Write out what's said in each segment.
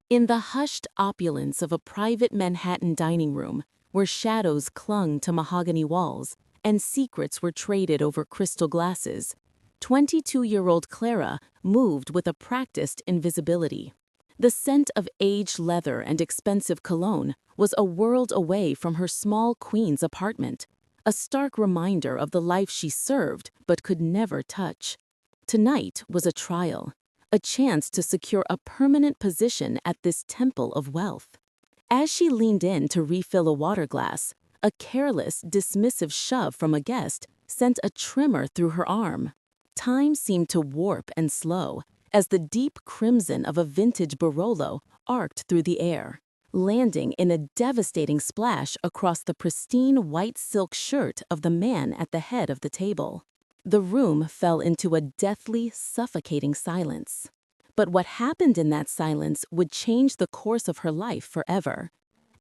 In the hushed opulence of a private Manhattan dining room, where shadows clung to mahogany walls and secrets were traded over crystal glasses, 22-year-old Clara moved with a practiced invisibility. The scent of aged leather and expensive cologne was a world away from her small Queens apartment, a stark reminder of the life she served but could never touch. Tonight was a trial, a chance to secure a permanent position at this temple of wealth. As she leaned in to refill a water glass, a careless, dismissive shove from a guest sent a tremor through her arm. Time seemed to warp and slow as the deep crimson of a vintage Barolo arced through the air, landing in a devastating splash across the pristine white silk shirt of the man at the head of the table. The room fell into a deathly, suffocating silence. But what happened in that silence would change the course of her life forever.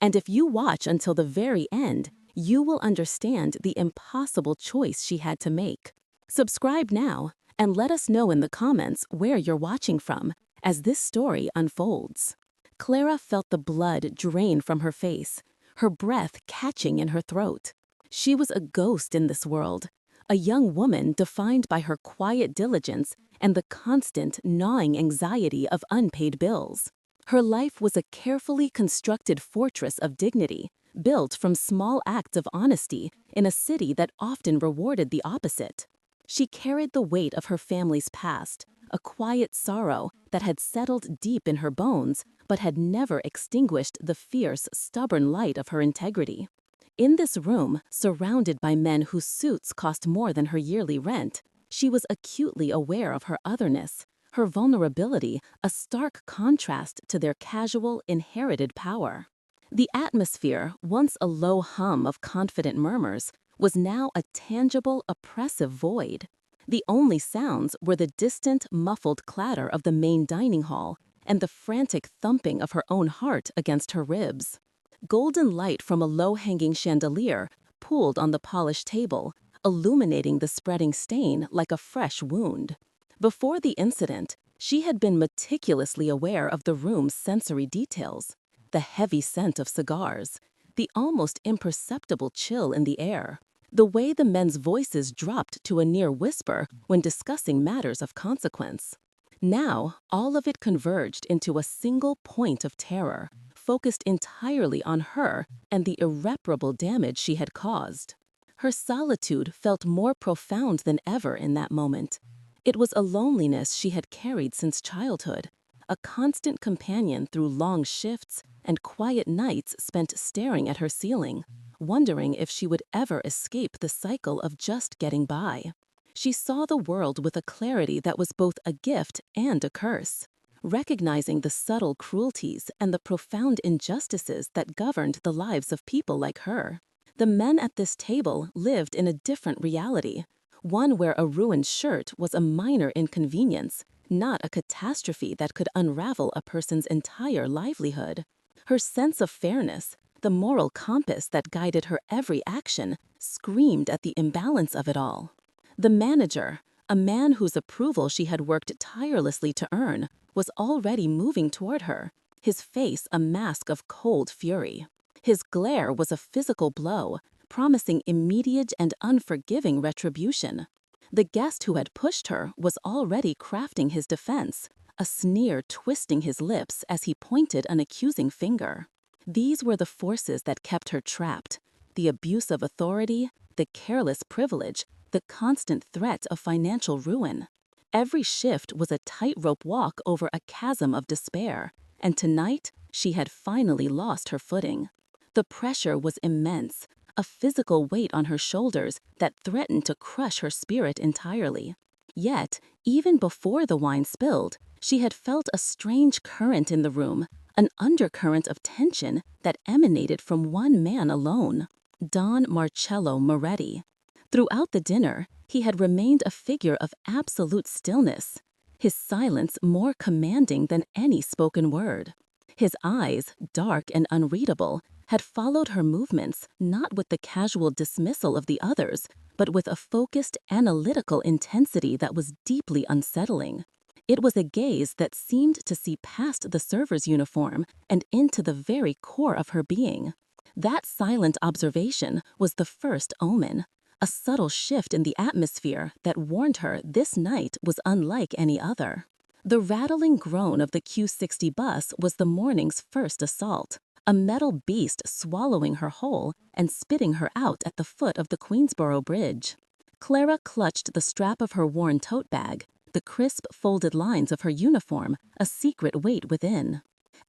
And if you watch until the very end, you will understand the impossible choice she had to make. Subscribe now and let us know in the comments where you're watching from as this story unfolds. Clara felt the blood drain from her face, her breath catching in her throat. She was a ghost in this world, a young woman defined by her quiet diligence and the constant, gnawing anxiety of unpaid bills. Her life was a carefully constructed fortress of dignity, built from small acts of honesty in a city that often rewarded the opposite. She carried the weight of her family's past, a quiet sorrow that had settled deep in her bones but had never extinguished the fierce, stubborn light of her integrity. In this room, surrounded by men whose suits cost more than her yearly rent, she was acutely aware of her otherness, her vulnerability a stark contrast to their casual, inherited power. The atmosphere, once a low hum of confident murmurs, was now a tangible, oppressive void. The only sounds were the distant, muffled clatter of the main dining hall and the frantic thumping of her own heart against her ribs. Golden light from a low-hanging chandelier pooled on the polished table, illuminating the spreading stain like a fresh wound. Before the incident, she had been meticulously aware of the room's sensory details: the heavy scent of cigars, the almost imperceptible chill in the air, the way the men's voices dropped to a near whisper when discussing matters of consequence. Now, all of it converged into a single point of terror, focused entirely on her and the irreparable damage she had caused. Her solitude felt more profound than ever in that moment. It was a loneliness she had carried since childhood, a constant companion through long shifts and quiet nights spent staring at her ceiling, wondering if she would ever escape the cycle of just getting by. She saw the world with a clarity that was both a gift and a curse, recognizing the subtle cruelties and the profound injustices that governed the lives of people like her. The men at this table lived in a different reality, one where a ruined shirt was a minor inconvenience, not a catastrophe that could unravel a person's entire livelihood. Her sense of fairness, the moral compass that guided her every action, screamed at the imbalance of it all. The manager, a man whose approval she had worked tirelessly to earn, was already moving toward her, his face a mask of cold fury. His glare was a physical blow, promising immediate and unforgiving retribution. The guest who had pushed her was already crafting his defense, a sneer twisting his lips as he pointed an accusing finger. These were the forces that kept her trapped: the abuse of authority, the careless privilege, the constant threat of financial ruin. Every shift was a tightrope walk over a chasm of despair, and tonight she had finally lost her footing. The pressure was immense, a physical weight on her shoulders that threatened to crush her spirit entirely. Yet, even before the wine spilled, she had felt a strange current in the room, an undercurrent of tension that emanated from one man alone, Don Marcello Moretti. Throughout the dinner, he had remained a figure of absolute stillness, his silence more commanding than any spoken word. His eyes, dark and unreadable, had followed her movements not with the casual dismissal of the others, but with a focused, analytical intensity that was deeply unsettling. It was a gaze that seemed to see past the server's uniform and into the very core of her being. That silent observation was the first omen, a subtle shift in the atmosphere that warned her this night was unlike any other. The rattling groan of the Q60 bus was the morning's first assault, a metal beast swallowing her whole and spitting her out at the foot of the Queensboro Bridge. Clara clutched the strap of her worn tote bag, the crisp folded lines of her uniform, a secret weight within.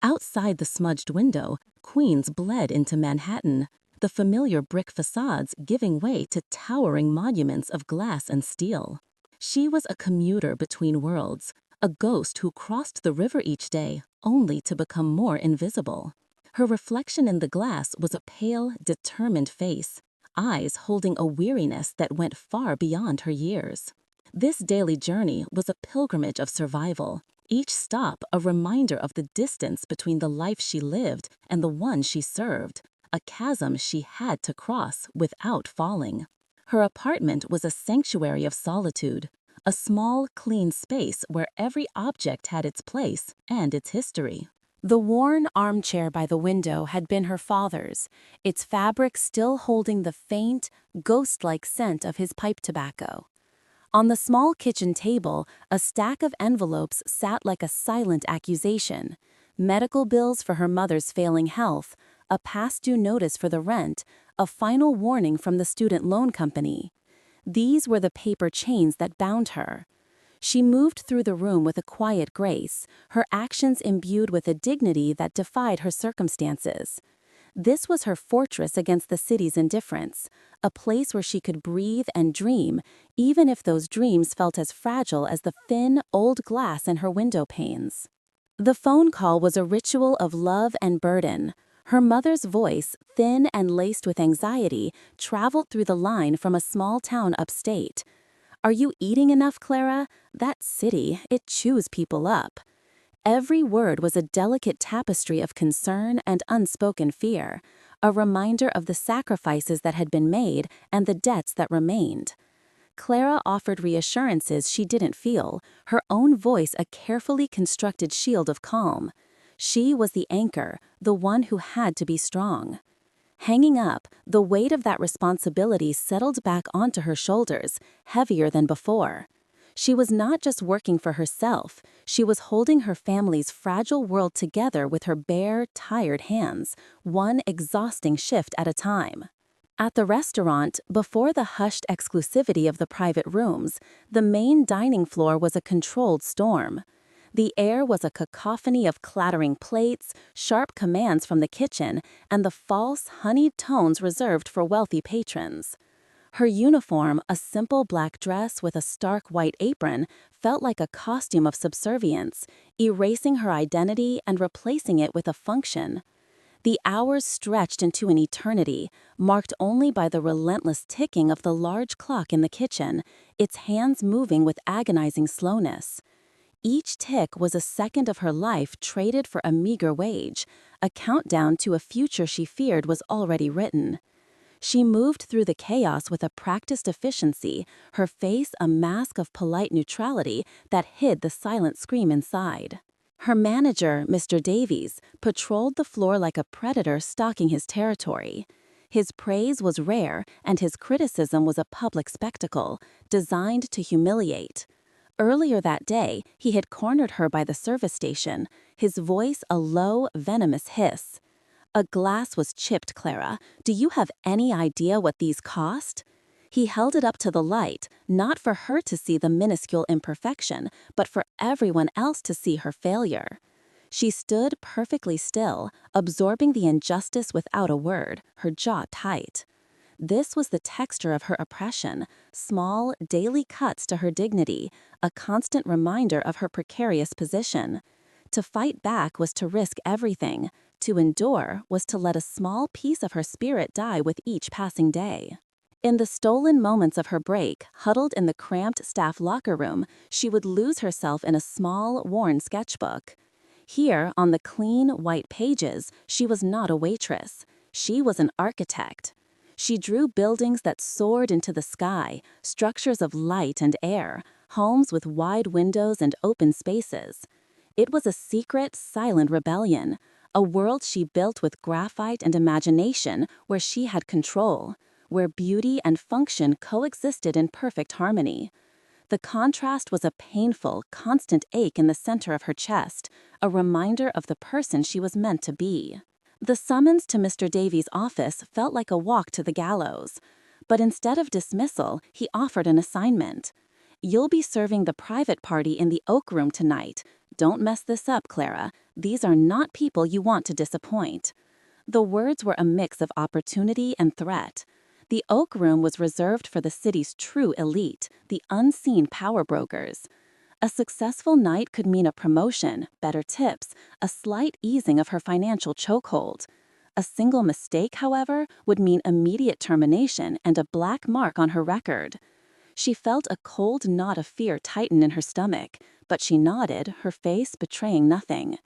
Outside the smudged window, Queens bled into Manhattan, the familiar brick facades giving way to towering monuments of glass and steel. She was a commuter between worlds, a ghost who crossed the river each day only to become more invisible. Her reflection in the glass was a pale, determined face, eyes holding a weariness that went far beyond her years. This daily journey was a pilgrimage of survival, each stop a reminder of the distance between the life she lived and the one she served, a chasm she had to cross without falling. Her apartment was a sanctuary of solitude, a small, clean space where every object had its place and its history. The worn armchair by the window had been her father's, its fabric still holding the faint, ghost-like scent of his pipe tobacco. On the small kitchen table, a stack of envelopes sat like a silent accusation: medical bills for her mother's failing health, a past-due notice for the rent, a final warning from the student loan company. These were the paper chains that bound her. She moved through the room with a quiet grace, her actions imbued with a dignity that defied her circumstances. This was her fortress against the city's indifference, a place where she could breathe and dream, even if those dreams felt as fragile as the thin, old glass in her window panes. The phone call was a ritual of love and burden. Her mother's voice, thin and laced with anxiety, traveled through the line from a small town upstate. "Are you eating enough, Clara? That city, it chews people up." Every word was a delicate tapestry of concern and unspoken fear, a reminder of the sacrifices that had been made and the debts that remained. Clara offered reassurances she didn't feel, her own voice a carefully constructed shield of calm. She was the anchor, the one who had to be strong. Hanging up, the weight of that responsibility settled back onto her shoulders, heavier than before. She was not just working for herself, she was holding her family's fragile world together with her bare, tired hands, one exhausting shift at a time. At the restaurant, before the hushed exclusivity of the private rooms, the main dining floor was a controlled storm. The air was a cacophony of clattering plates, sharp commands from the kitchen, and the false, honeyed tones reserved for wealthy patrons. Her uniform, a simple black dress with a stark white apron, felt like a costume of subservience, erasing her identity and replacing it with a function. The hours stretched into an eternity, marked only by the relentless ticking of the large clock in the kitchen, its hands moving with agonizing slowness. Each tick was a second of her life traded for a meager wage, a countdown to a future she feared was already written. She moved through the chaos with a practiced efficiency, her face a mask of polite neutrality that hid the silent scream inside. Her manager, Mr. Davies, patrolled the floor like a predator stalking his territory. His praise was rare, and his criticism was a public spectacle, designed to humiliate. Earlier that day, he had cornered her by the service station, his voice a low, venomous hiss. "A glass was chipped, Clara. Do you have any idea what these cost?" He held it up to the light, not for her to see the minuscule imperfection, but for everyone else to see her failure. She stood perfectly still, absorbing the injustice without a word, her jaw tight. This was the texture of her oppression, small, daily cuts to her dignity, a constant reminder of her precarious position. To fight back was to risk everything. To endure was to let a small piece of her spirit die with each passing day. In the stolen moments of her break, huddled in the cramped staff locker room, she would lose herself in a small, worn sketchbook. Here, on the clean, white pages, she was not a waitress. She was an architect. She drew buildings that soared into the sky, structures of light and air, homes with wide windows and open spaces. It was a secret, silent rebellion, a world she built with graphite and imagination where she had control, where beauty and function coexisted in perfect harmony. The contrast was a painful, constant ache in the center of her chest, a reminder of the person she was meant to be. The summons to Mr. Davies' office felt like a walk to the gallows. But instead of dismissal, he offered an assignment. "You'll be serving the private party in the Oak Room tonight. Don't mess this up, Clara. These are not people you want to disappoint." The words were a mix of opportunity and threat. The Oak Room was reserved for the city's true elite, the unseen power brokers. A successful night could mean a promotion, better tips, a slight easing of her financial chokehold. A single mistake, however, would mean immediate termination and a black mark on her record. She felt a cold knot of fear tighten in her stomach, but she nodded, her face betraying nothing.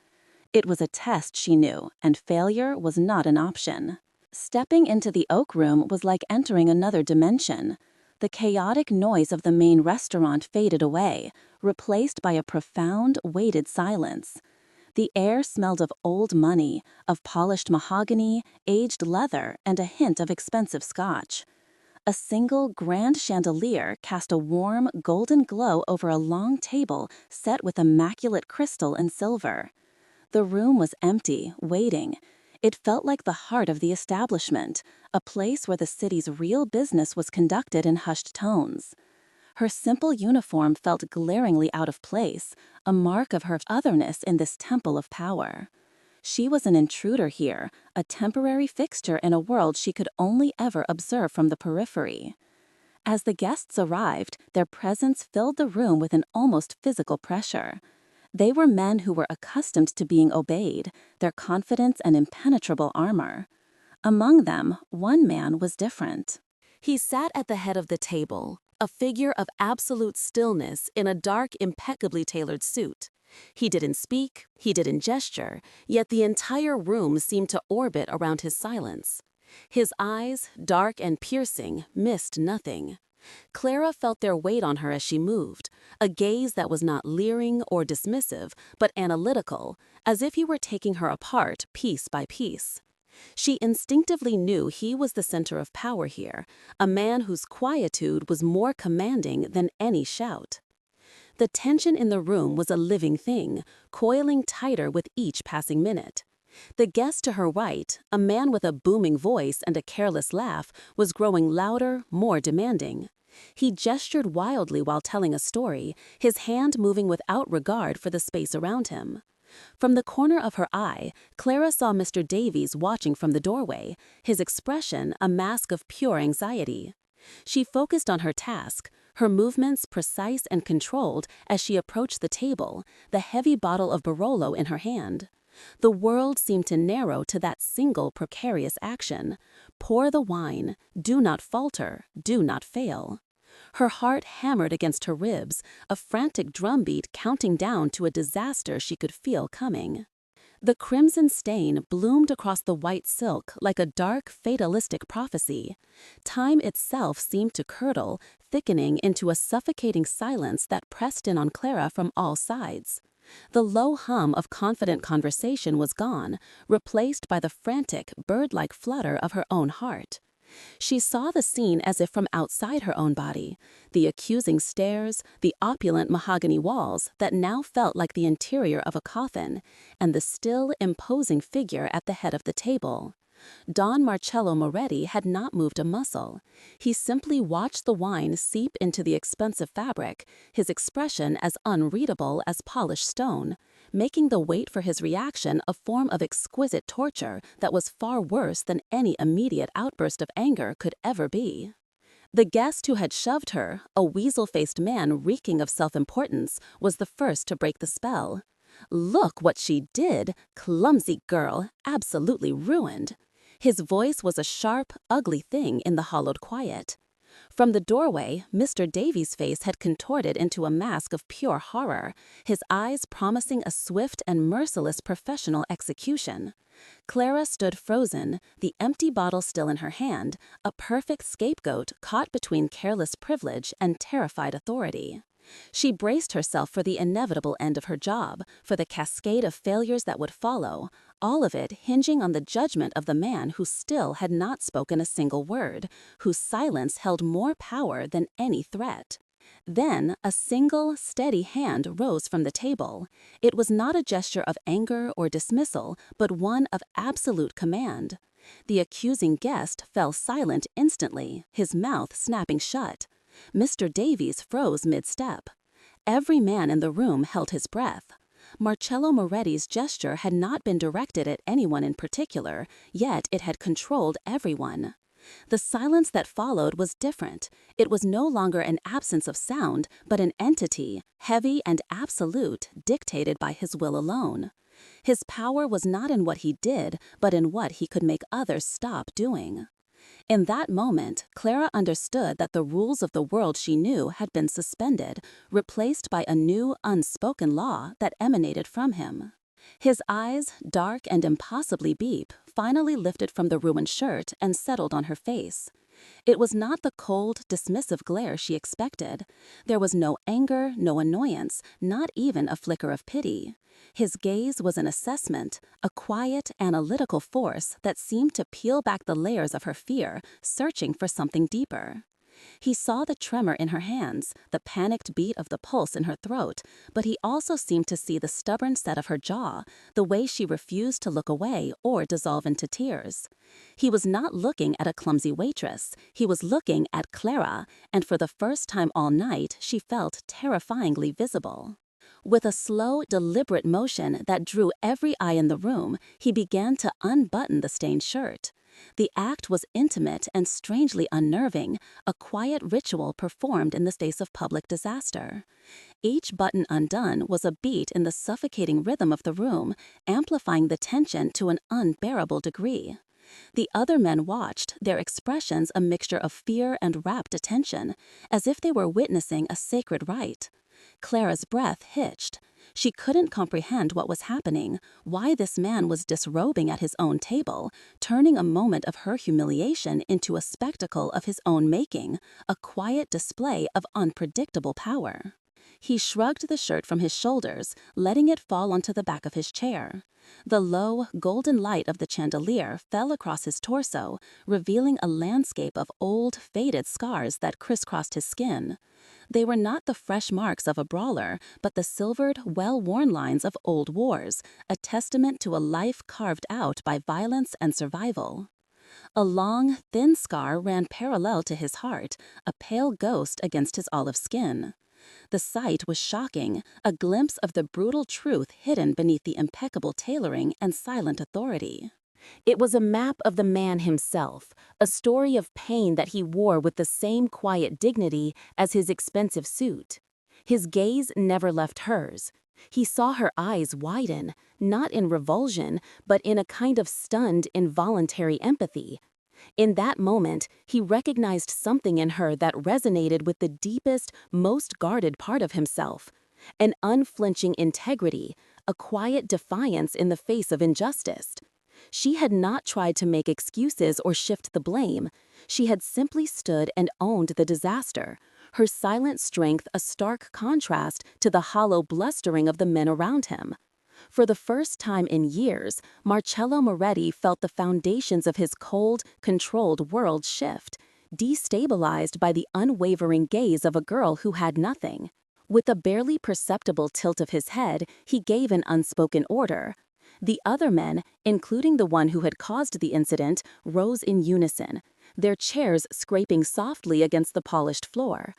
It was a test, she knew, and failure was not an option. Stepping into the Oak Room was like entering another dimension. The chaotic noise of the main restaurant faded away, replaced by a profound, weighted silence. The air smelled of old money, of polished mahogany, aged leather, and a hint of expensive scotch. A single grand chandelier cast a warm, golden glow over a long table set with immaculate crystal and silver. The room was empty, waiting. It felt like the heart of the establishment, a place where the city's real business was conducted in hushed tones. Her simple uniform felt glaringly out of place, a mark of her otherness in this temple of power. She was an intruder here, a temporary fixture in a world she could only ever observe from the periphery. As the guests arrived, their presence filled the room with an almost physical pressure. They were men who were accustomed to being obeyed, their confidence an impenetrable armor. Among them, one man was different. He sat at the head of the table, a figure of absolute stillness in a dark, impeccably tailored suit. He didn't speak, he didn't gesture, yet the entire room seemed to orbit around his silence. His eyes, dark and piercing, missed nothing. Clara felt their weight on her as she moved, a gaze that was not leering or dismissive, but analytical, as if he were taking her apart piece by piece. She instinctively knew he was the center of power here, a man whose quietude was more commanding than any shout. The tension in the room was a living thing, coiling tighter with each passing minute. The guest to her right, a man with a booming voice and a careless laugh, was growing louder, more demanding. He gestured wildly while telling a story, his hand moving without regard for the space around him. From the corner of her eye, Clara saw Mr. Davies watching from the doorway, his expression a mask of pure anxiety. She focused on her task, her movements precise and controlled as she approached the table, the heavy bottle of Barolo in her hand. The world seemed to narrow to that single precarious action. Pour the wine, do not falter, do not fail. Her heart hammered against her ribs, a frantic drumbeat counting down to a disaster she could feel coming. The crimson stain bloomed across the white silk like a dark, fatalistic prophecy. Time itself seemed to curdle, thickening into a suffocating silence that pressed in on Clara from all sides. The low hum of confident conversation was gone, replaced by the frantic, bird-like flutter of her own heart. She saw the scene as if from outside her own body, the accusing stares, the opulent mahogany walls that now felt like the interior of a coffin, and the still, imposing figure at the head of the table. Don Marcello Moretti had not moved a muscle. He simply watched the wine seep into the expensive fabric, his expression as unreadable as polished stone, making the wait for his reaction a form of exquisite torture that was far worse than any immediate outburst of anger could ever be. The guest who had shoved her, a weasel-faced man reeking of self-importance, was the first to break the spell. "Look what she did! Clumsy girl, absolutely ruined." His voice was a sharp, ugly thing in the hollowed quiet. From the doorway, Mr. Davies' face had contorted into a mask of pure horror, his eyes promising a swift and merciless professional execution. Clara stood frozen, the empty bottle still in her hand, a perfect scapegoat caught between careless privilege and terrified authority. She braced herself for the inevitable end of her job, for the cascade of failures that would follow, all of it hinging on the judgment of the man who still had not spoken a single word, whose silence held more power than any threat. Then a single, steady hand rose from the table. It was not a gesture of anger or dismissal, but one of absolute command. The accusing guest fell silent instantly, his mouth snapping shut. Mr. Davies froze mid-step. Every man in the room held his breath. Marcello Moretti's gesture had not been directed at anyone in particular, yet it had controlled everyone. The silence that followed was different. It was no longer an absence of sound, but an entity, heavy and absolute, dictated by his will alone. His power was not in what he did, but in what he could make others stop doing. In that moment, Clara understood that the rules of the world she knew had been suspended, replaced by a new, unspoken law that emanated from him. His eyes, dark and impossibly deep, finally lifted from the ruined shirt and settled on her face. It was not the cold, dismissive glare she expected. There was no anger, no annoyance, not even a flicker of pity. His gaze was an assessment, a quiet, analytical force that seemed to peel back the layers of her fear, searching for something deeper. He saw the tremor in her hands, the panicked beat of the pulse in her throat, but he also seemed to see the stubborn set of her jaw, the way she refused to look away or dissolve into tears. He was not looking at a clumsy waitress, he was looking at Clara, and for the first time all night she felt terrifyingly visible. With a slow, deliberate motion that drew every eye in the room, he began to unbutton the stained shirt. The act was intimate and strangely unnerving, a quiet ritual performed in the face of public disaster. Each button undone was a beat in the suffocating rhythm of the room, amplifying the tension to an unbearable degree. The other men watched, their expressions a mixture of fear and rapt attention, as if they were witnessing a sacred rite. Clara's breath hitched. She couldn't comprehend what was happening, why this man was disrobing at his own table, turning a moment of her humiliation into a spectacle of his own making, a quiet display of unpredictable power. He shrugged the shirt from his shoulders, letting it fall onto the back of his chair. The low, golden light of the chandelier fell across his torso, revealing a landscape of old, faded scars that crisscrossed his skin. They were not the fresh marks of a brawler, but the silvered, well-worn lines of old wars, a testament to a life carved out by violence and survival. A long, thin scar ran parallel to his heart, a pale ghost against his olive skin. The sight was shocking, a glimpse of the brutal truth hidden beneath the impeccable tailoring and silent authority. It was a map of the man himself, a story of pain that he wore with the same quiet dignity as his expensive suit. His gaze never left hers. He saw her eyes widen, not in revulsion, but in a kind of stunned, involuntary empathy. In that moment, he recognized something in her that resonated with the deepest, most guarded part of himself. An unflinching integrity, a quiet defiance in the face of injustice. She had not tried to make excuses or shift the blame. She had simply stood and owned the disaster, her silent strength a stark contrast to the hollow blustering of the men around him. For the first time in years, Marcello Moretti felt the foundations of his cold, controlled world shift, destabilized by the unwavering gaze of a girl who had nothing. With a barely perceptible tilt of his head, he gave an unspoken order. The other men, including the one who had caused the incident, rose in unison, their chairs scraping softly against the polished floor.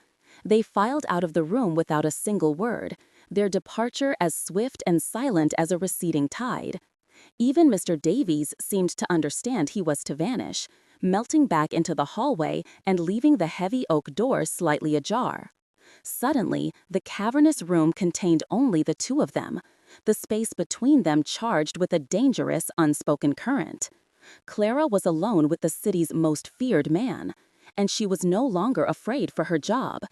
They filed out of the room without a single word, their departure as swift and silent as a receding tide. Even Mr. Davies seemed to understand he was to vanish, melting back into the hallway and leaving the heavy oak door slightly ajar. Suddenly, the cavernous room contained only the two of them, the space between them charged with a dangerous, unspoken current. Clara was alone with the city's most feared man, and she was no longer afraid for her job.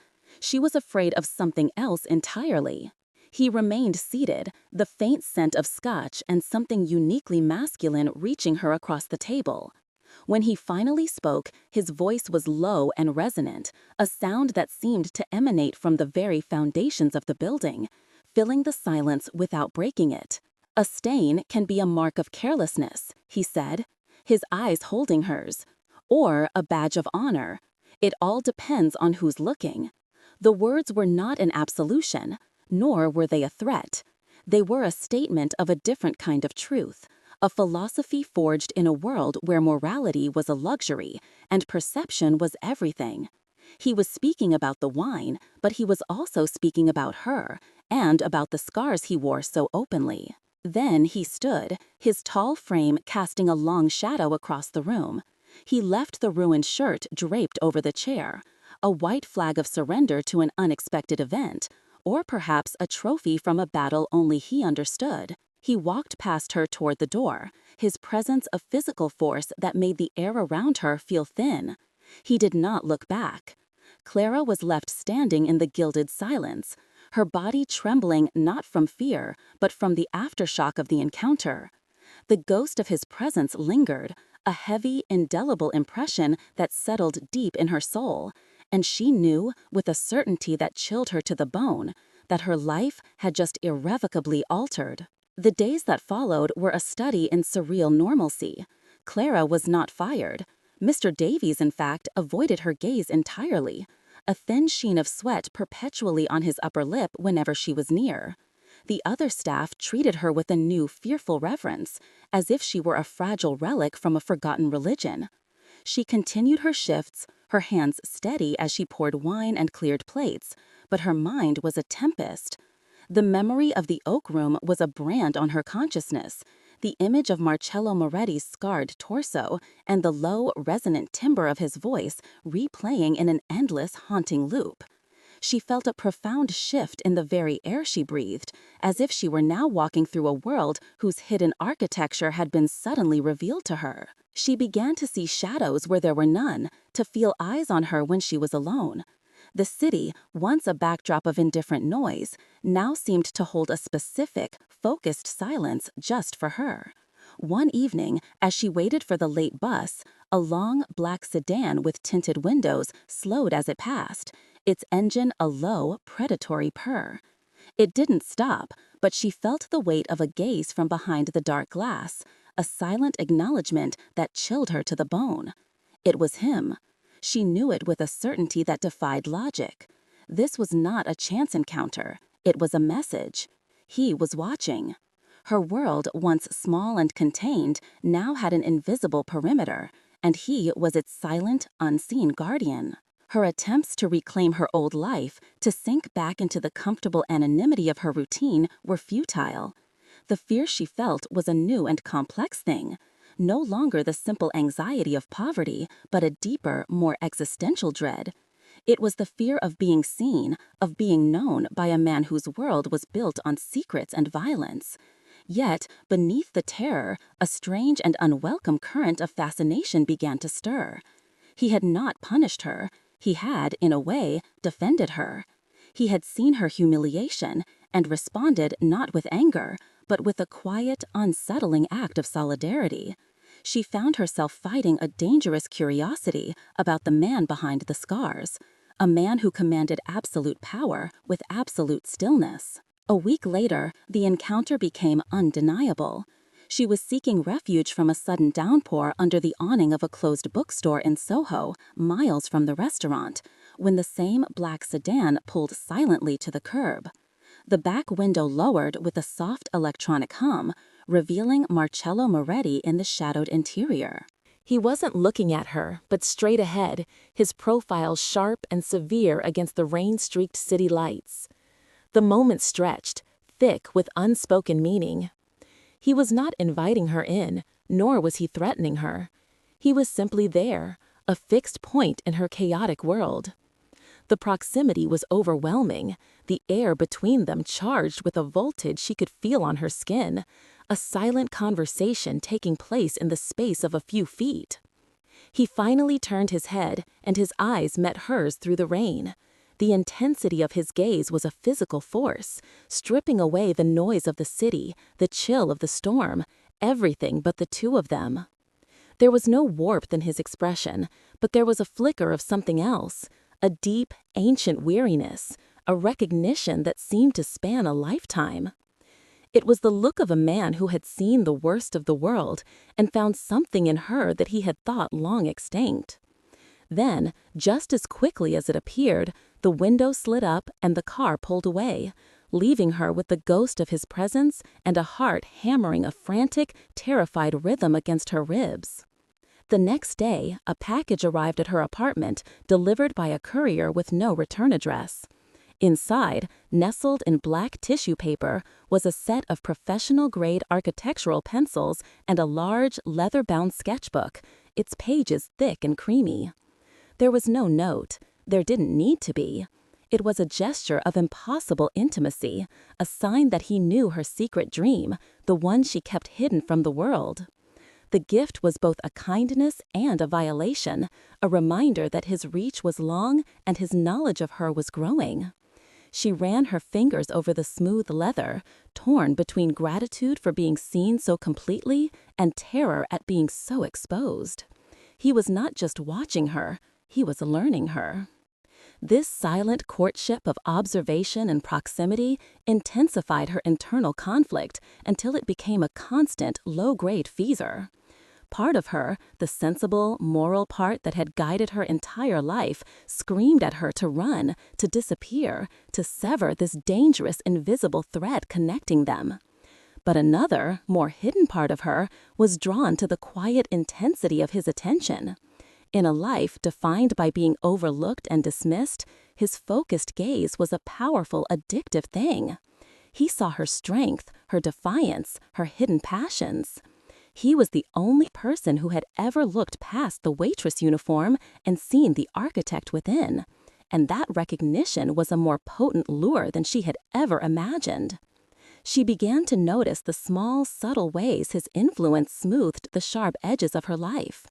She was afraid of something else entirely. He remained seated, the faint scent of scotch and something uniquely masculine reaching her across the table. When he finally spoke, his voice was low and resonant, a sound that seemed to emanate from the very foundations of the building, filling the silence without breaking it. "A stain can be a mark of carelessness," he said, his eyes holding hers, "or a badge of honor. It all depends on who's looking." The words were not an absolution, nor were they a threat. They were a statement of a different kind of truth, a philosophy forged in a world where morality was a luxury and perception was everything. He was speaking about the wine, but he was also speaking about her, and about the scars he wore so openly. Then he stood, his tall frame casting a long shadow across the room. He left the ruined shirt draped over the chair, a white flag of surrender to an unexpected event, or perhaps a trophy from a battle only he understood. He walked past her toward the door, his presence a physical force that made the air around her feel thin. He did not look back. Clara was left standing in the gilded silence, her body trembling not from fear, but from the aftershock of the encounter. The ghost of his presence lingered, a heavy, indelible impression that settled deep in her soul, and she knew, with a certainty that chilled her to the bone, that her life had just irrevocably altered. The days that followed were a study in surreal normalcy. Clara was not fired. Mr. Davies, in fact, avoided her gaze entirely, a thin sheen of sweat perpetually on his upper lip whenever she was near. The other staff treated her with a new, fearful reverence, as if she were a fragile relic from a forgotten religion. She continued her shifts, her hands steady as she poured wine and cleared plates, but her mind was a tempest. The memory of the oak room was a brand on her consciousness, the image of Marcello Moretti's scarred torso and the low, resonant timbre of his voice replaying in an endless, haunting loop. She felt a profound shift in the very air she breathed, as if she were now walking through a world whose hidden architecture had been suddenly revealed to her. She began to see shadows where there were none, to feel eyes on her when she was alone. The city, once a backdrop of indifferent noise, now seemed to hold a specific, focused silence just for her. One evening, as she waited for the late bus, a long, black sedan with tinted windows slowed as it passed, its engine a low, predatory purr. It didn't stop, but she felt the weight of a gaze from behind the dark glass, a silent acknowledgement that chilled her to the bone. It was him. She knew it with a certainty that defied logic. This was not a chance encounter. It was a message. He was watching. Her world, once small and contained, now had an invisible perimeter, and he was its silent, unseen guardian. Her attempts to reclaim her old life, to sink back into the comfortable anonymity of her routine, were futile. The fear she felt was a new and complex thing. No longer the simple anxiety of poverty, but a deeper, more existential dread. It was the fear of being seen, of being known by a man whose world was built on secrets and violence. Yet, beneath the terror, a strange and unwelcome current of fascination began to stir. He had not punished her. He had, in a way, defended her. He had seen her humiliation and responded not with anger, but with a quiet, unsettling act of solidarity. She found herself fighting a dangerous curiosity about the man behind the scars, a man who commanded absolute power with absolute stillness. A week later, the encounter became undeniable. She was seeking refuge from a sudden downpour under the awning of a closed bookstore in Soho, miles from the restaurant, when the same black sedan pulled silently to the curb. The back window lowered with a soft electronic hum, revealing Marcello Moretti in the shadowed interior. He wasn't looking at her, but straight ahead, his profile sharp and severe against the rain-streaked city lights. The moment stretched, thick with unspoken meaning. He was not inviting her in, nor was he threatening her. He was simply there, a fixed point in her chaotic world. The proximity was overwhelming, the air between them charged with a voltage she could feel on her skin, a silent conversation taking place in the space of a few feet. He finally turned his head, and his eyes met hers through the rain. The intensity of his gaze was a physical force, stripping away the noise of the city, the chill of the storm, everything but the two of them. There was no warmth in his expression, but there was a flicker of something else, a deep, ancient weariness, a recognition that seemed to span a lifetime. It was the look of a man who had seen the worst of the world and found something in her that he had thought long extinct. Then, just as quickly as it appeared, the window slid up and the car pulled away, leaving her with the ghost of his presence and a heart hammering a frantic, terrified rhythm against her ribs. The next day, a package arrived at her apartment, delivered by a courier with no return address. Inside, nestled in black tissue paper, was a set of professional-grade architectural pencils and a large, leather-bound sketchbook, its pages thick and creamy. There was no note. There didn't need to be. It was a gesture of impossible intimacy, a sign that he knew her secret dream, the one she kept hidden from the world. The gift was both a kindness and a violation, a reminder that his reach was long and his knowledge of her was growing. She ran her fingers over the smooth leather, torn between gratitude for being seen so completely and terror at being so exposed. He was not just watching her, he was learning her. This silent courtship of observation and proximity intensified her internal conflict until it became a constant, low-grade fever. Part of her, the sensible, moral part that had guided her entire life, screamed at her to run, to disappear, to sever this dangerous, invisible thread connecting them. But another, more hidden part of her was drawn to the quiet intensity of his attention. In a life defined by being overlooked and dismissed, his focused gaze was a powerful, addictive thing. He saw her strength, her defiance, her hidden passions. He was the only person who had ever looked past the waitress uniform and seen the architect within, and that recognition was a more potent lure than she had ever imagined. She began to notice the small, subtle ways his influence smoothed the sharp edges of her life.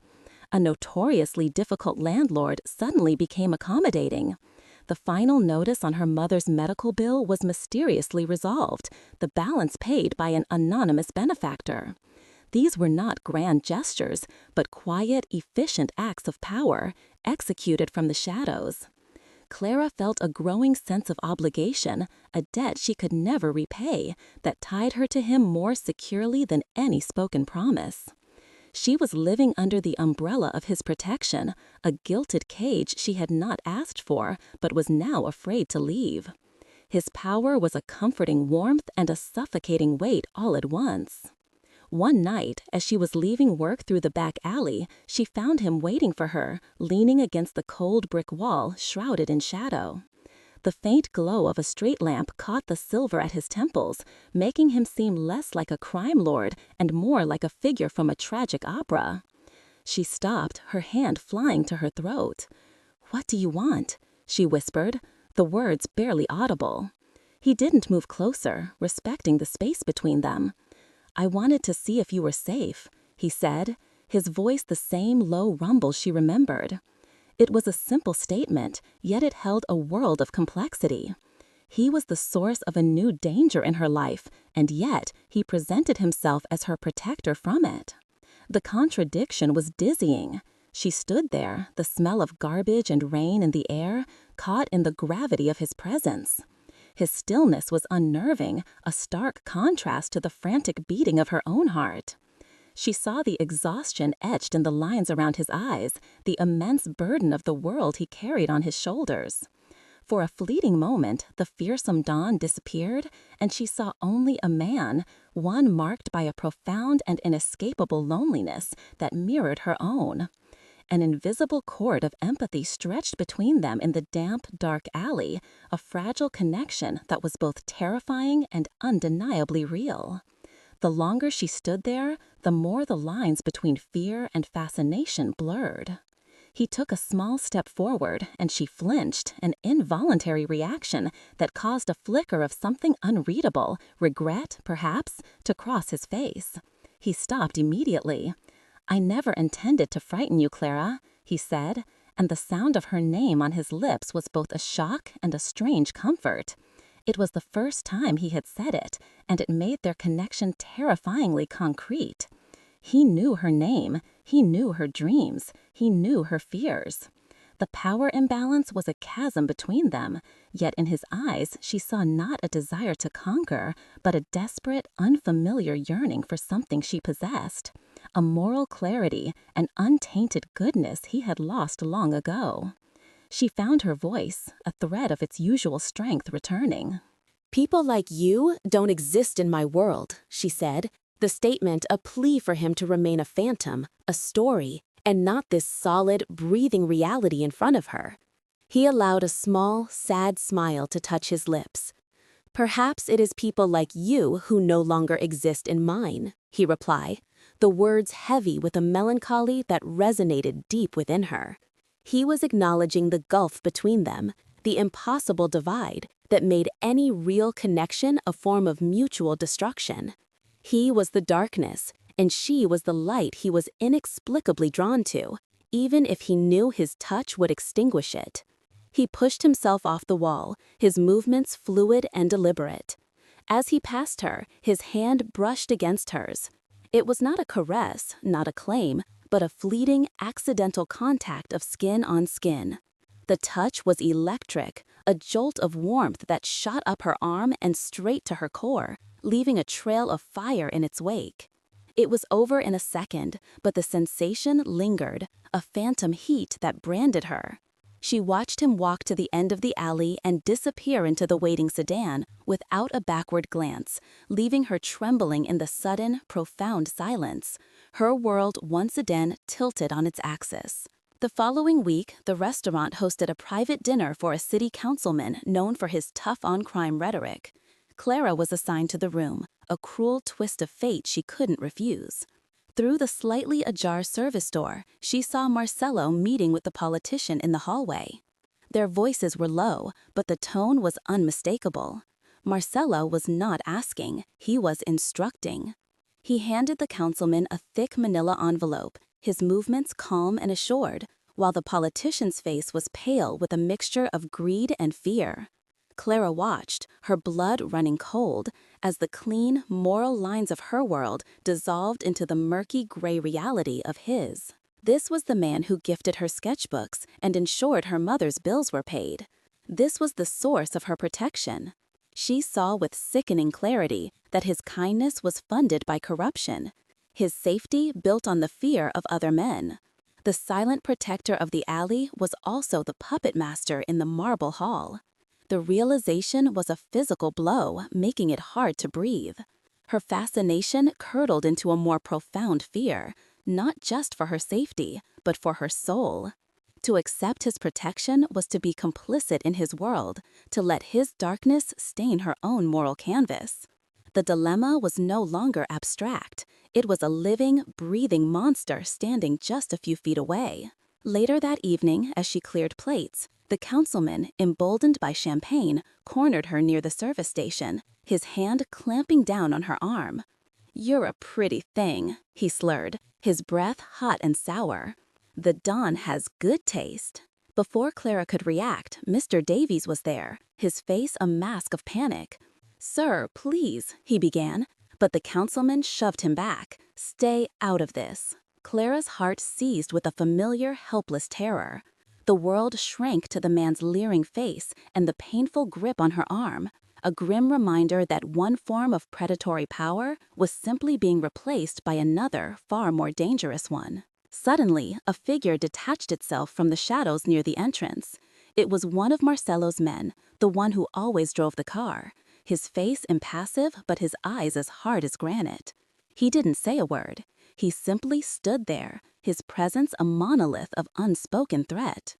A notoriously difficult landlord suddenly became accommodating. The final notice on her mother's medical bill was mysteriously resolved, the balance paid by an anonymous benefactor. These were not grand gestures, but quiet, efficient acts of power, executed from the shadows. Clara felt a growing sense of obligation, a debt she could never repay, that tied her to him more securely than any spoken promise. She was living under the umbrella of his protection, a gilded cage she had not asked for, but was now afraid to leave. His power was a comforting warmth and a suffocating weight all at once. One night, as she was leaving work through the back alley, she found him waiting for her, leaning against the cold brick wall, shrouded in shadow. The faint glow of a street lamp caught the silver at his temples, making him seem less like a crime lord and more like a figure from a tragic opera. She stopped, her hand flying to her throat. "What do you want?" she whispered, the words barely audible. He didn't move closer, respecting the space between them. "I wanted to see if you were safe," he said, his voice the same low rumble she remembered. It was a simple statement, yet it held a world of complexity. He was the source of a new danger in her life, and yet he presented himself as her protector from it. The contradiction was dizzying. She stood there, the smell of garbage and rain in the air, caught in the gravity of his presence. His stillness was unnerving, a stark contrast to the frantic beating of her own heart. She saw the exhaustion etched in the lines around his eyes, the immense burden of the world he carried on his shoulders. For a fleeting moment, the fearsome dawn disappeared, and she saw only a man, one marked by a profound and inescapable loneliness that mirrored her own. An invisible cord of empathy stretched between them in the damp, dark alley, a fragile connection that was both terrifying and undeniably real. The longer she stood there, the more the lines between fear and fascination blurred. He took a small step forward, and she flinched, an involuntary reaction that caused a flicker of something unreadable, regret, perhaps, to cross his face. He stopped immediately. "I never intended to frighten you, Clara," he said, and the sound of her name on his lips was both a shock and a strange comfort. It was the first time he had said it, and it made their connection terrifyingly concrete. He knew her name, he knew her dreams, he knew her fears. The power imbalance was a chasm between them, yet in his eyes she saw not a desire to conquer, but a desperate, unfamiliar yearning for something she possessed, a moral clarity, an untainted goodness he had lost long ago. She found her voice, a thread of its usual strength returning. "People like you don't exist in my world," she said, the statement a plea for him to remain a phantom, a story, and not this solid, breathing reality in front of her. He allowed a small, sad smile to touch his lips. "Perhaps it is people like you who no longer exist in mine," he replied, the words heavy with a melancholy that resonated deep within her. He was acknowledging the gulf between them, the impossible divide that made any real connection a form of mutual destruction. He was the darkness, and she was the light he was inexplicably drawn to, even if he knew his touch would extinguish it. He pushed himself off the wall, his movements fluid and deliberate. As he passed her, his hand brushed against hers. It was not a caress, not a claim, but a fleeting, accidental contact of skin on skin. The touch was electric, a jolt of warmth that shot up her arm and straight to her core, leaving a trail of fire in its wake. It was over in a second, but the sensation lingered, a phantom heat that branded her. She watched him walk to the end of the alley and disappear into the waiting sedan without a backward glance, leaving her trembling in the sudden, profound silence, her world once again tilted on its axis. The following week, the restaurant hosted a private dinner for a city councilman known for his tough-on-crime rhetoric. Clara was assigned to the room, a cruel twist of fate she couldn't refuse. Through the slightly ajar service door, she saw Marcelo meeting with the politician in the hallway. Their voices were low, but the tone was unmistakable. Marcelo was not asking, he was instructing. He handed the councilman a thick manila envelope, his movements calm and assured, while the politician's face was pale with a mixture of greed and fear. Clara watched, her blood running cold, as the clean, moral lines of her world dissolved into the murky gray reality of his. This was the man who gifted her sketchbooks and ensured her mother's bills were paid. This was the source of her protection. She saw with sickening clarity that his kindness was funded by corruption, his safety built on the fear of other men. The silent protector of the alley was also the puppet master in the marble hall. The realization was a physical blow, making it hard to breathe. Her fascination curdled into a more profound fear, not just for her safety, but for her soul. To accept his protection was to be complicit in his world, to let his darkness stain her own moral canvas. The dilemma was no longer abstract. It was a living, breathing monster standing just a few feet away. Later that evening, as she cleared plates, the councilman, emboldened by champagne, cornered her near the service station, his hand clamping down on her arm. "You're a pretty thing," he slurred, his breath hot and sour. "The Don has good taste." Before Clara could react, Mr. Davies was there, his face a mask of panic. "Sir, please," he began, but the councilman shoved him back. "Stay out of this." Clara's heart seized with a familiar, helpless terror. The world shrank to the man's leering face and the painful grip on her arm, a grim reminder that one form of predatory power was simply being replaced by another, far more dangerous one. Suddenly, a figure detached itself from the shadows near the entrance. It was one of Marcelo's men, the one who always drove the car, his face impassive but his eyes as hard as granite. He didn't say a word. He simply stood there, his presence a monolith of unspoken threat.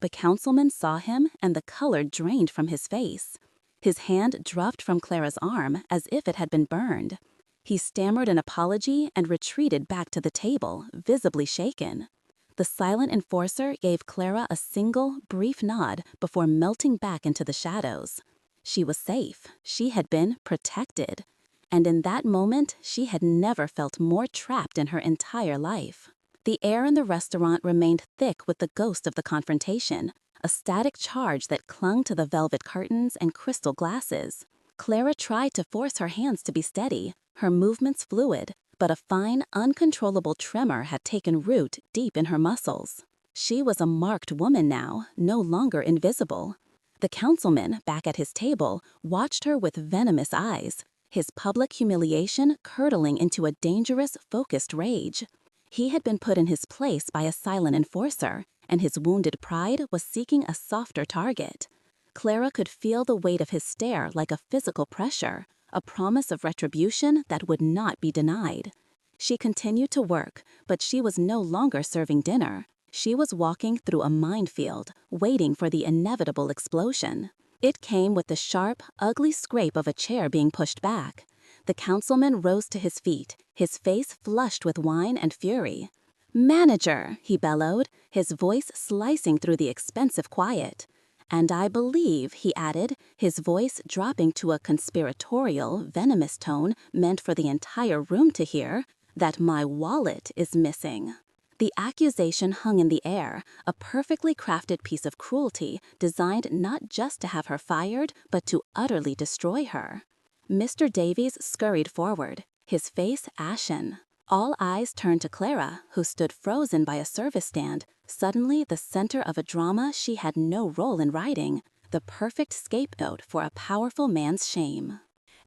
The councilman saw him, and the color drained from his face. His hand dropped from Clara's arm as if it had been burned. He stammered an apology and retreated back to the table, visibly shaken. The silent enforcer gave Clara a single, brief nod before melting back into the shadows. She was safe. She had been protected. And in that moment, she had never felt more trapped in her entire life. The air in the restaurant remained thick with the ghost of the confrontation, a static charge that clung to the velvet curtains and crystal glasses. Clara tried to force her hands to be steady, her movements fluid, but a fine, uncontrollable tremor had taken root deep in her muscles. She was a marked woman now, no longer invisible. The councilman, back at his table, watched her with venomous eyes, his public humiliation curdling into a dangerous, focused rage. He had been put in his place by a silent enforcer, and his wounded pride was seeking a softer target. Clara could feel the weight of his stare like a physical pressure, a promise of retribution that would not be denied. She continued to work, but she was no longer serving dinner. She was walking through a minefield, waiting for the inevitable explosion. It came with the sharp, ugly scrape of a chair being pushed back. The councilman rose to his feet, his face flushed with wine and fury. "Manager," he bellowed, his voice slicing through the expensive quiet. "And I believe," he added, his voice dropping to a conspiratorial, venomous tone meant for the entire room to hear, "that my wallet is missing." The accusation hung in the air, a perfectly crafted piece of cruelty designed not just to have her fired, but to utterly destroy her. Mr. Davies scurried forward, his face ashen. All eyes turned to Clara, who stood frozen by a service stand, suddenly the center of a drama she had no role in writing, the perfect scapegoat for a powerful man's shame.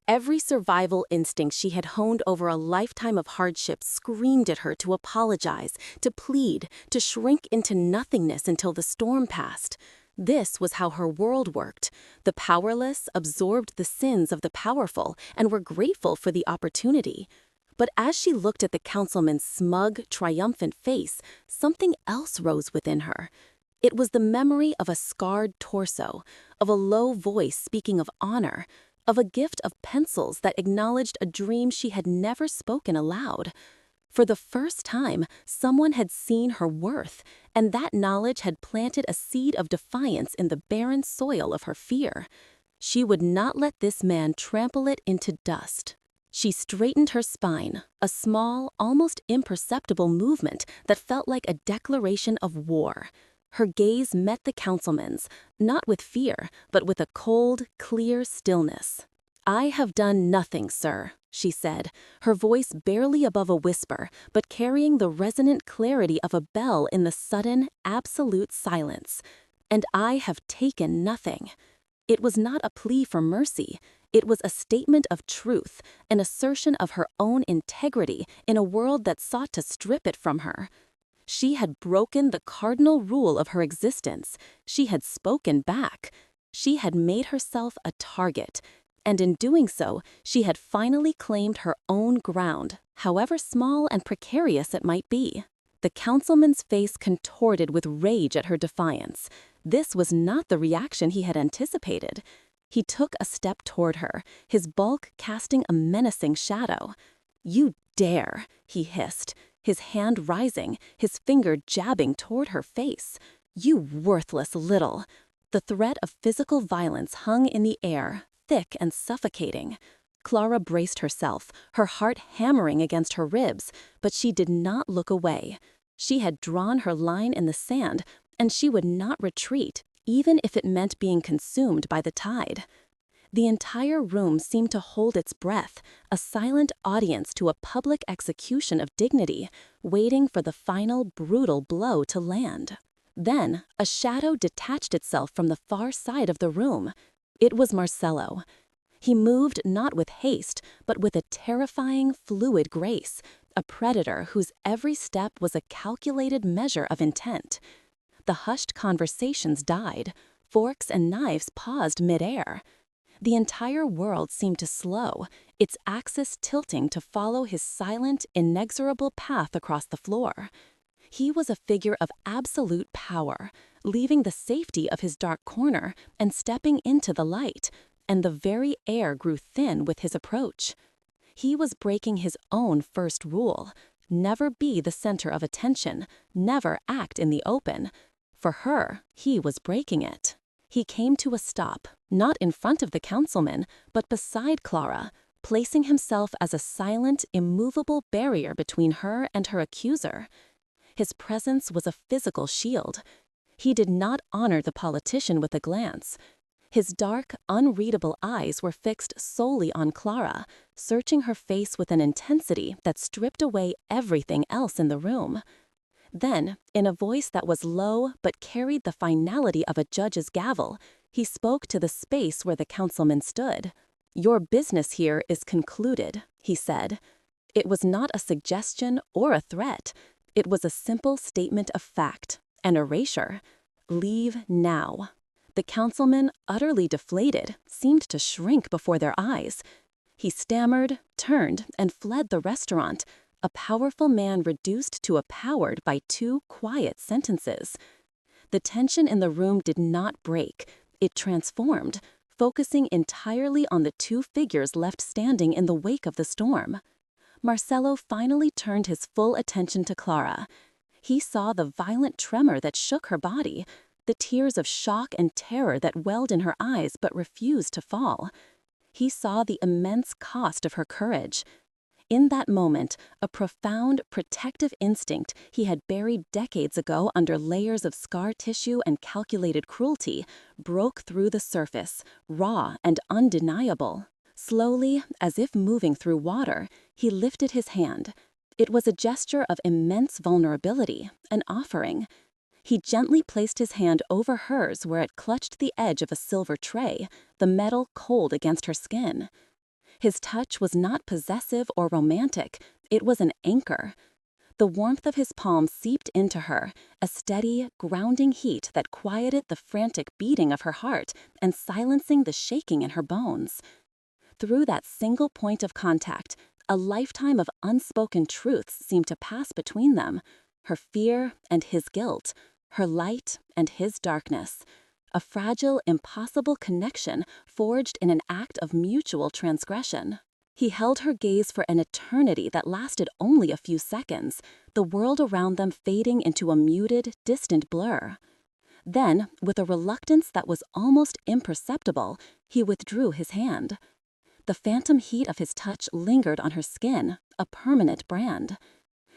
Every survival instinct she had honed over a lifetime of hardship screamed at her to apologize, to plead, to shrink into nothingness until the storm passed. This was how her world worked. The powerless absorbed the sins of the powerful and were grateful for the opportunity. But as she looked at the councilman's smug, triumphant face, something else rose within her. It was the memory of a scarred torso, of a low voice speaking of honor, of a gift of pencils that acknowledged a dream she had never spoken aloud. For the first time, someone had seen her worth, and that knowledge had planted a seed of defiance in the barren soil of her fear. She would not let this man trample it into dust. She straightened her spine, a small, almost imperceptible movement that felt like a declaration of war. Her gaze met the councilman's, not with fear, but with a cold, clear stillness. "I have done nothing, sir," she said, her voice barely above a whisper, but carrying the resonant clarity of a bell in the sudden, absolute silence. "And I have taken nothing." It was not a plea for mercy. It was a statement of truth, an assertion of her own integrity in a world that sought to strip it from her. She had broken the cardinal rule of her existence. She had spoken back. She had made herself a target. And in doing so, she had finally claimed her own ground, however small and precarious it might be. The councilman's face contorted with rage at her defiance. This was not the reaction he had anticipated. He took a step toward her, his bulk casting a menacing shadow. "You dare," he hissed, his hand rising, his finger jabbing toward her face. "You worthless little." The threat of physical violence hung in the air, thick and suffocating. Clara braced herself, her heart hammering against her ribs, but she did not look away. She had drawn her line in the sand, and she would not retreat, even if it meant being consumed by the tide. The entire room seemed to hold its breath, a silent audience to a public execution of dignity, waiting for the final brutal blow to land. Then, a shadow detached itself from the far side of the room. It was Marcello. He moved not with haste, but with a terrifying, fluid grace, a predator whose every step was a calculated measure of intent. The hushed conversations died. Forks and knives paused midair. The entire world seemed to slow, its axis tilting to follow his silent, inexorable path across the floor. He was a figure of absolute power, leaving the safety of his dark corner and stepping into the light, and the very air grew thin with his approach. He was breaking his own first rule: never be the center of attention, never act in the open. For her, he was breaking it. He came to a stop, not in front of the councilman, but beside Clara, placing himself as a silent, immovable barrier between her and her accuser. His presence was a physical shield. He did not honor the politician with a glance. His dark, unreadable eyes were fixed solely on Clara, searching her face with an intensity that stripped away everything else in the room. Then, in a voice that was low but carried the finality of a judge's gavel, he spoke to the space where the councilman stood. "Your business here is concluded," he said. It was not a suggestion or a threat. It was a simple statement of fact, an erasure. Leave now. The councilman, utterly deflated, seemed to shrink before their eyes. He stammered, turned, and fled the restaurant, a powerful man reduced to a coward by 2 quiet sentences. The tension in the room did not break. It transformed, focusing entirely on the 2 figures left standing in the wake of the storm. Marcelo finally turned his full attention to Clara. He saw the violent tremor that shook her body, the tears of shock and terror that welled in her eyes but refused to fall. He saw the immense cost of her courage. In that moment, a profound, protective instinct he had buried decades ago under layers of scar tissue and calculated cruelty broke through the surface, raw and undeniable. Slowly, as if moving through water, he lifted his hand. It was a gesture of immense vulnerability, an offering. He gently placed his hand over hers where it clutched the edge of a silver tray, the metal cold against her skin. His touch was not possessive or romantic, it was an anchor. The warmth of his palm seeped into her, a steady, grounding heat that quieted the frantic beating of her heart and silencing the shaking in her bones. Through that single point of contact, a lifetime of unspoken truths seemed to pass between them, her fear and his guilt, her light and his darkness. A fragile, impossible connection forged in an act of mutual transgression. He held her gaze for an eternity that lasted only a few seconds, the world around them fading into a muted, distant blur. Then, with a reluctance that was almost imperceptible, he withdrew his hand. The phantom heat of his touch lingered on her skin, a permanent brand.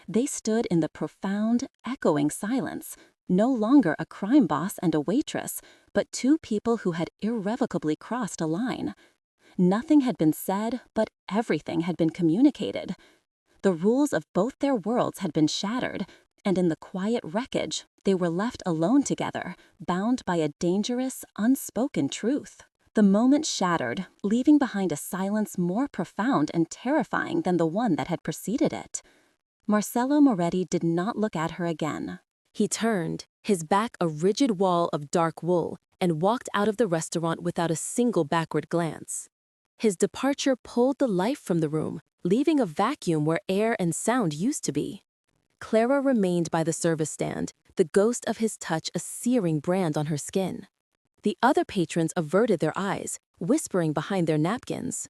They stood in the profound, echoing silence, no longer a crime boss and a waitress, but 2 people who had irrevocably crossed a line. Nothing had been said, but everything had been communicated. The rules of both their worlds had been shattered, and in the quiet wreckage, they were left alone together, bound by a dangerous, unspoken truth. The moment shattered, leaving behind a silence more profound and terrifying than the one that had preceded it. Marcelo Moretti did not look at her again. He turned, his back a rigid wall of dark wool, and walked out of the restaurant without a single backward glance. His departure pulled the life from the room, leaving a vacuum where air and sound used to be. Clara remained by the service stand, the ghost of his touch a searing brand on her skin. The other patrons averted their eyes, whispering behind their napkins.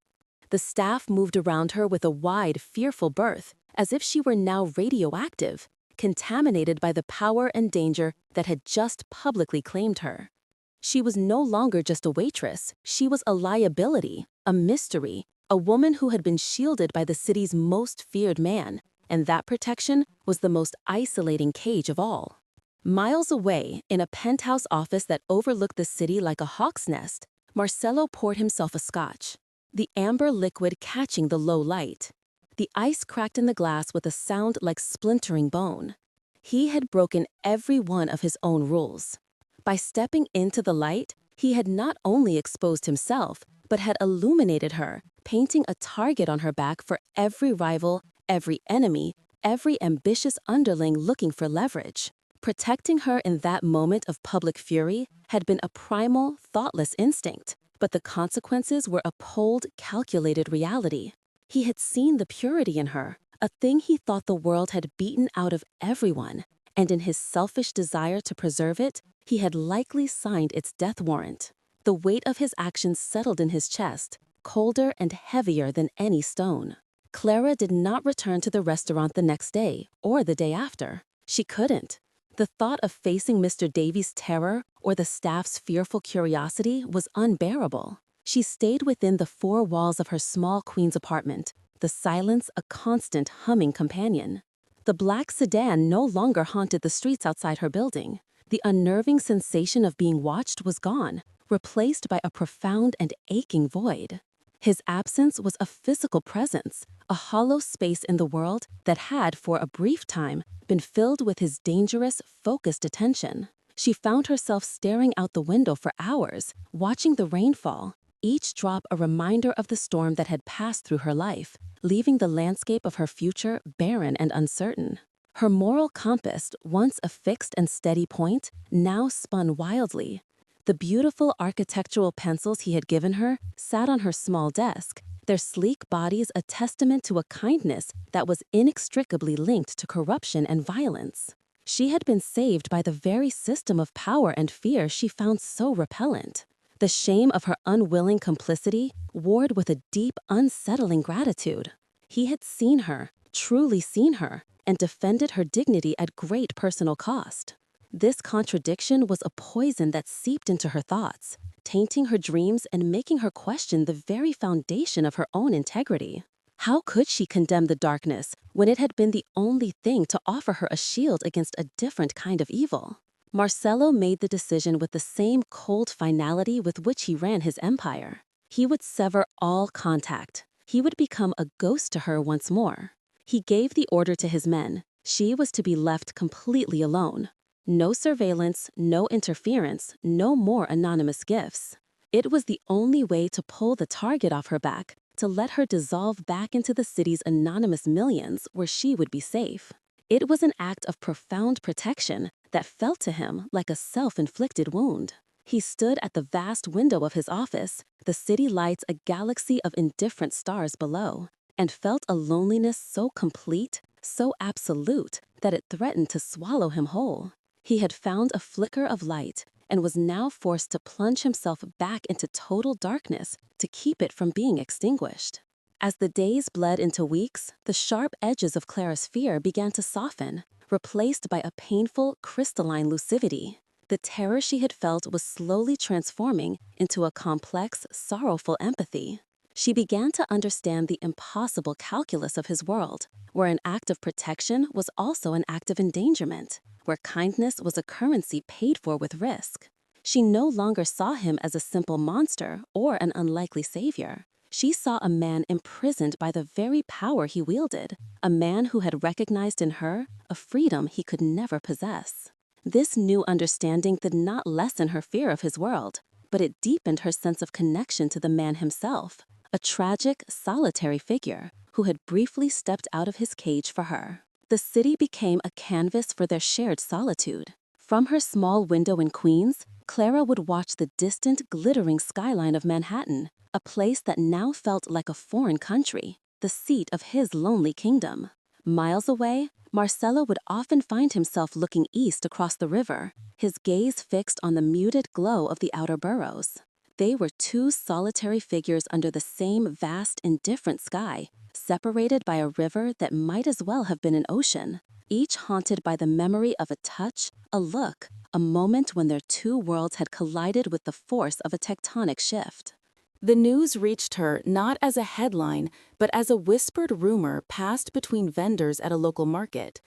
The staff moved around her with a wide, fearful berth, as if she were now radioactive, contaminated by the power and danger that had just publicly claimed her. She was no longer just a waitress, she was a liability, a mystery, a woman who had been shielded by the city's most feared man, and that protection was the most isolating cage of all. Miles away, in a penthouse office that overlooked the city like a hawk's nest, Marcelo poured himself a scotch, the amber liquid catching the low light. The ice cracked in the glass with a sound like splintering bone. He had broken every one of his own rules. By stepping into the light, he had not only exposed himself, but had illuminated her, painting a target on her back for every rival, every enemy, every ambitious underling looking for leverage. Protecting her in that moment of public fury had been a primal, thoughtless instinct, but the consequences were a cold, calculated reality. He had seen the purity in her, a thing he thought the world had beaten out of everyone, and in his selfish desire to preserve it, he had likely signed its death warrant. The weight of his actions settled in his chest, colder and heavier than any stone. Clara did not return to the restaurant the next day, or the day after. She couldn't. The thought of facing Mr. Davies' terror or the staff's fearful curiosity was unbearable. She stayed within the 4 walls of her small queen's apartment, the silence a constant humming companion. The black sedan no longer haunted the streets outside her building. The unnerving sensation of being watched was gone, replaced by a profound and aching void. His absence was a physical presence, a hollow space in the world that had, for a brief time, been filled with his dangerous, focused attention. She found herself staring out the window for hours, watching the rain fall, each drop a reminder of the storm that had passed through her life, leaving the landscape of her future barren and uncertain. Her moral compass, once a fixed and steady point, now spun wildly. The beautiful architectural pencils he had given her sat on her small desk, their sleek bodies a testament to a kindness that was inextricably linked to corruption and violence. She had been saved by the very system of power and fear she found so repellent. The shame of her unwilling complicity warred with a deep, unsettling gratitude. He had seen her, truly seen her, and defended her dignity at great personal cost. This contradiction was a poison that seeped into her thoughts, tainting her dreams and making her question the very foundation of her own integrity. How could she condemn the darkness when it had been the only thing to offer her a shield against a different kind of evil? Marcelo made the decision with the same cold finality with which he ran his empire. He would sever all contact. He would become a ghost to her once more. He gave the order to his men. She was to be left completely alone. No surveillance, no interference, no more anonymous gifts. It was the only way to pull the target off her back, to let her dissolve back into the city's anonymous millions where she would be safe. It was an act of profound protection that felt to him like a self-inflicted wound. He stood at the vast window of his office, the city lights a galaxy of indifferent stars below, and felt a loneliness so complete, so absolute, that it threatened to swallow him whole. He had found a flicker of light and was now forced to plunge himself back into total darkness to keep it from being extinguished. As the days bled into weeks, the sharp edges of Clara's fear began to soften, replaced by a painful, crystalline lucidity. The terror she had felt was slowly transforming into a complex, sorrowful empathy. She began to understand the impossible calculus of his world, where an act of protection was also an act of endangerment, where kindness was a currency paid for with risk. She no longer saw him as a simple monster or an unlikely savior. She saw a man imprisoned by the very power he wielded, a man who had recognized in her a freedom he could never possess. This new understanding did not lessen her fear of his world, but it deepened her sense of connection to the man himself, a tragic, solitary figure who had briefly stepped out of his cage for her. The city became a canvas for their shared solitude. From her small window in Queens, Clara would watch the distant, glittering skyline of Manhattan, a place that now felt like a foreign country, the seat of his lonely kingdom. Miles away, Marcelo would often find himself looking east across the river, his gaze fixed on the muted glow of the outer boroughs. They were two solitary figures under the same vast, indifferent sky, separated by a river that might as well have been an ocean, each haunted by the memory of a touch, a look, a moment when their two worlds had collided with the force of a tectonic shift. The news reached her not as a headline, but as a whispered rumor passed between vendors at a local market.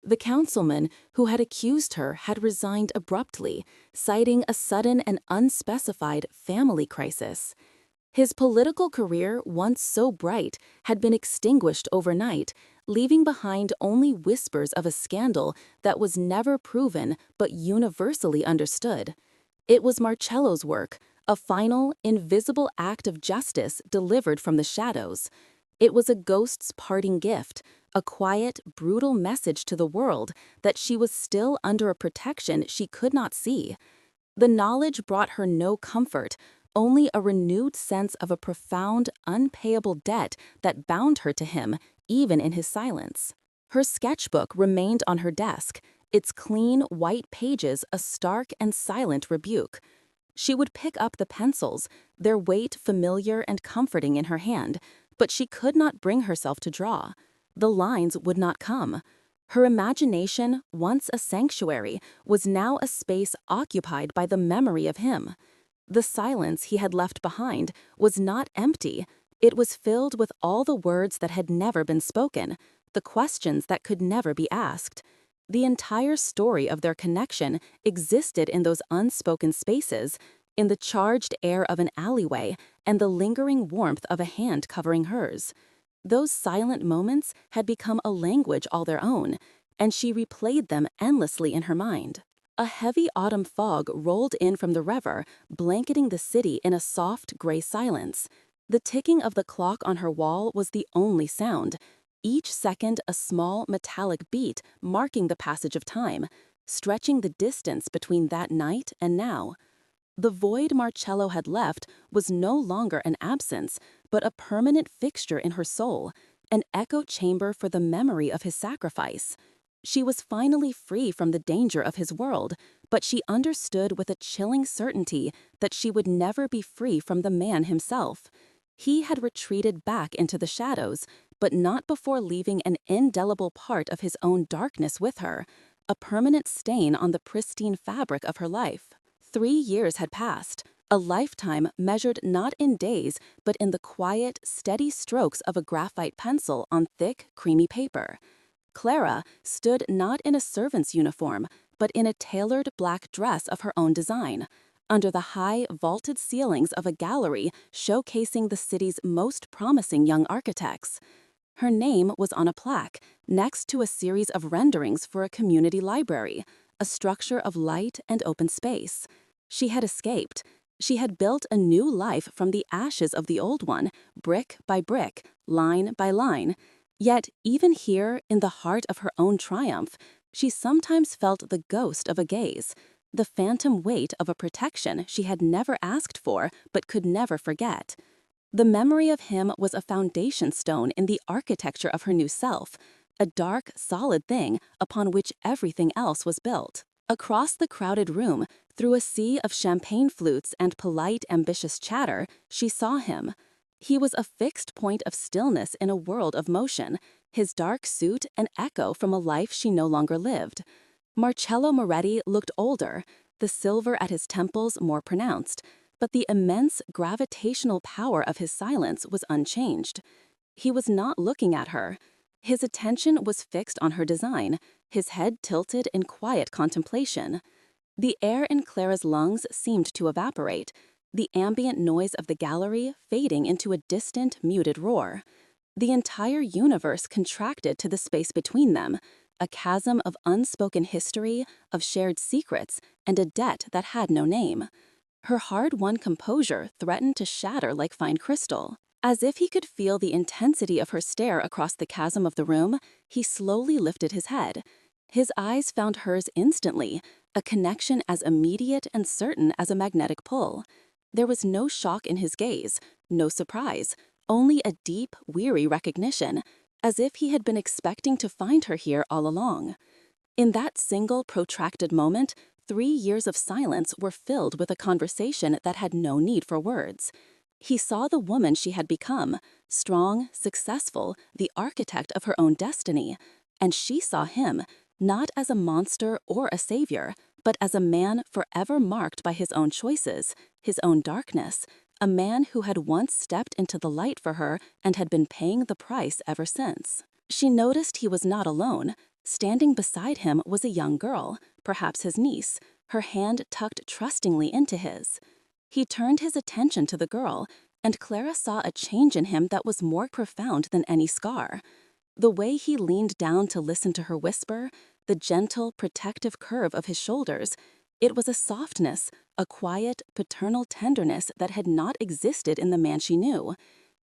The councilman who had accused her had resigned abruptly, citing a sudden and unspecified family crisis. His political career, once so bright, had been extinguished overnight, leaving behind only whispers of a scandal that was never proven but universally understood. It was Marcello's work, a final, invisible act of justice delivered from the shadows. It was a ghost's parting gift, a quiet, brutal message to the world that she was still under a protection she could not see. The knowledge brought her no comfort, only a renewed sense of a profound, unpayable debt that bound her to him, even in his silence. Her sketchbook remained on her desk, its clean, white pages a stark and silent rebuke. She would pick up the pencils, their weight familiar and comforting in her hand, but she could not bring herself to draw. The lines would not come. Her imagination, once a sanctuary, was now a space occupied by the memory of him. The silence he had left behind was not empty. It was filled with all the words that had never been spoken, the questions that could never be asked. The entire story of their connection existed in those unspoken spaces, in the charged air of an alleyway and the lingering warmth of a hand covering hers. Those silent moments had become a language all their own, and she replayed them endlessly in her mind. A heavy autumn fog rolled in from the river, blanketing the city in a soft gray silence. The ticking of the clock on her wall was the only sound, each second a small metallic beat marking the passage of time, stretching the distance between that night and now. The void Marcello had left was no longer an absence, but a permanent fixture in her soul, an echo chamber for the memory of his sacrifice. She was finally free from the danger of his world, but she understood with a chilling certainty that she would never be free from the man himself. He had retreated back into the shadows, but not before leaving an indelible part of his own darkness with her, a permanent stain on the pristine fabric of her life. 3 years had passed, a lifetime measured not in days, but in the quiet, steady strokes of a graphite pencil on thick, creamy paper. Clara stood not in a servant's uniform, but in a tailored black dress of her own design, under the high, vaulted ceilings of a gallery showcasing the city's most promising young architects. Her name was on a plaque, next to a series of renderings for a community library, a structure of light and open space. She had escaped. She had built a new life from the ashes of the old one, brick by brick, line by line. Yet, even here, in the heart of her own triumph, she sometimes felt the ghost of a gaze, the phantom weight of a protection she had never asked for but could never forget. The memory of him was a foundation stone in the architecture of her new self, a dark, solid thing upon which everything else was built. Across the crowded room, through a sea of champagne flutes and polite, ambitious chatter, she saw him. He was a fixed point of stillness in a world of motion, his dark suit an echo from a life she no longer lived. Marcello Moretti looked older, the silver at his temples more pronounced, but the immense gravitational power of his silence was unchanged. He was not looking at her. His attention was fixed on her design, his head tilted in quiet contemplation. The air in Clara's lungs seemed to evaporate, the ambient noise of the gallery fading into a distant, muted roar. The entire universe contracted to the space between them, a chasm of unspoken history, of shared secrets, and a debt that had no name. Her hard-won composure threatened to shatter like fine crystal. As if he could feel the intensity of her stare across the chasm of the room, he slowly lifted his head. His eyes found hers instantly, a connection as immediate and certain as a magnetic pull. There was no shock in his gaze, no surprise, only a deep, weary recognition, as if he had been expecting to find her here all along. In that single, protracted moment, 3 years of silence were filled with a conversation that had no need for words. He saw the woman she had become, strong, successful, the architect of her own destiny, and she saw him, not as a monster or a savior, but as a man forever marked by his own choices, his own darkness, a man who had once stepped into the light for her and had been paying the price ever since. She noticed he was not alone. Standing beside him was a young girl, perhaps his niece, her hand tucked trustingly into his. He turned his attention to the girl, and Clara saw a change in him that was more profound than any scar. The way he leaned down to listen to her whisper, the gentle, protective curve of his shoulders, it was a softness, a quiet, paternal tenderness that had not existed in the man she knew.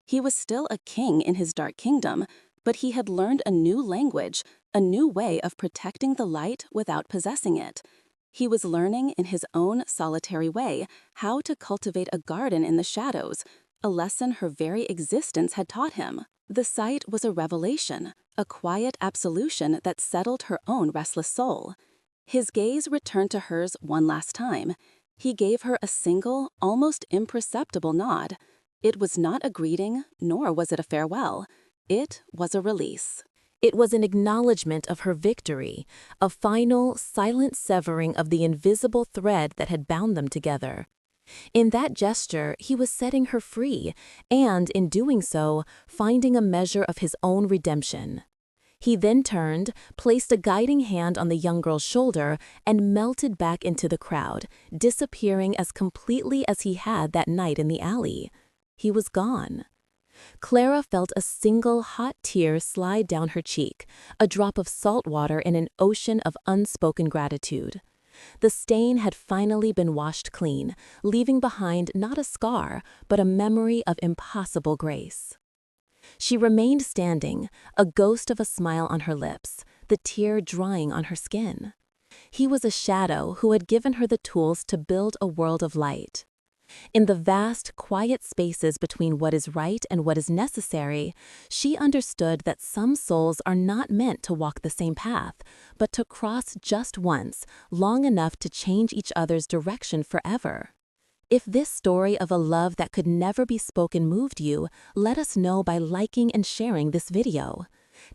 He was still a king in his dark kingdom, but he had learned a new language, a new way of protecting the light without possessing it. He was learning in his own solitary way how to cultivate a garden in the shadows, a lesson her very existence had taught him. The sight was a revelation, a quiet absolution that settled her own restless soul. His gaze returned to hers one last time. He gave her a single, almost imperceptible nod. It was not a greeting, nor was it a farewell. It was a release. It was an acknowledgement of her victory, a final, silent severing of the invisible thread that had bound them together. In that gesture, he was setting her free, and, in doing so, finding a measure of his own redemption. He then turned, placed a guiding hand on the young girl's shoulder, and melted back into the crowd, disappearing as completely as he had that night in the alley. He was gone. Clara felt a single hot tear slide down her cheek, a drop of salt water in an ocean of unspoken gratitude. The stain had finally been washed clean, leaving behind not a scar, but a memory of impossible grace. She remained standing, a ghost of a smile on her lips, the tear drying on her skin. He was a shadow who had given her the tools to build a world of light. In the vast, quiet spaces between what is right and what is necessary, she understood that some souls are not meant to walk the same path, but to cross just once, long enough to change each other's direction forever. If this story of a love that could never be spoken moved you, let us know by liking and sharing this video.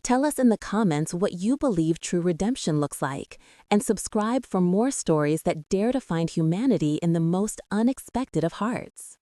Tell us in the comments what you believe true redemption looks like, and subscribe for more stories that dare to find humanity in the most unexpected of hearts.